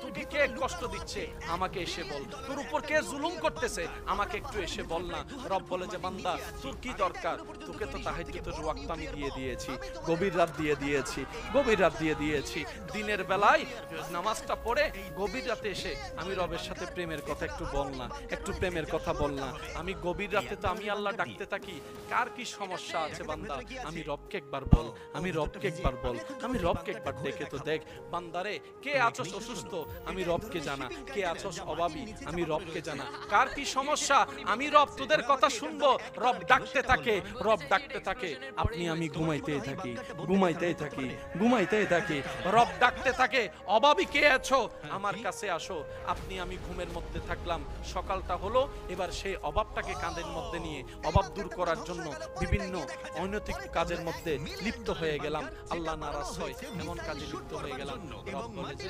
তোকে কে কষ্ট দিচ্ছে আমাকে এসে বল, তোর উপর কে জুলুম করতেছে আমাকে একটু এসে বল না। রব বলে যে বান্দা তোর কি দরকার, তোকে তো তাহাজ্জুদের ওয়াক্ত আমি দিয়ে দিয়েছি, গভীর রাত দিয়ে দিয়েছি, গভীর রাত দিয়ে দিয়েছি। দিনের বেলায় নামাজটা পড়ে গভীর রাতে এসে আমি রবের সাথে প্রেমের কথা একটু বল না, একটু প্রেমের কথা বল না। আমি গভীর রাতে তো আমি আল্লাহ ডাকতে থাকি, কার কি সমস্যা আছে বান্দা, আমি রবকে একবার বল, আমি রবকে একবার বল, আমি রবকে একবার ডেকে তো দেখ। বান্দারে কে আছস অসুস্থ আমি রবকে জানা, কে আছস অভাবী আমি রবকে জানা, কার কি সমস্যা আমি রব তোদের কথা শুনবো। রব ডাকতে থাকে, রব ডাকতে থাকে, আপনি আমি ঘুমাইতেই থাকি, ঘুমাইতেই থাকি, ঘুমাইতেই থাকি। রব ডাকতে থাকে, অভাবী কে আছো আমার কাছে আসো। আপনি আমি ঘুমের মধ্যে থাকলাম, সকালটা হলো, এবার সেই অভাবটাকে কাঁধের মধ্যে নিয়ে অভাব দূর করার জন্য বিভিন্ন অনৈতিক কাজের মধ্যে লিপ্ত হয়ে গেলাম, আল্লাহ নারাজ হয় এমন কাজে লিপ্ত হয়ে গেলাম। রব বলে যে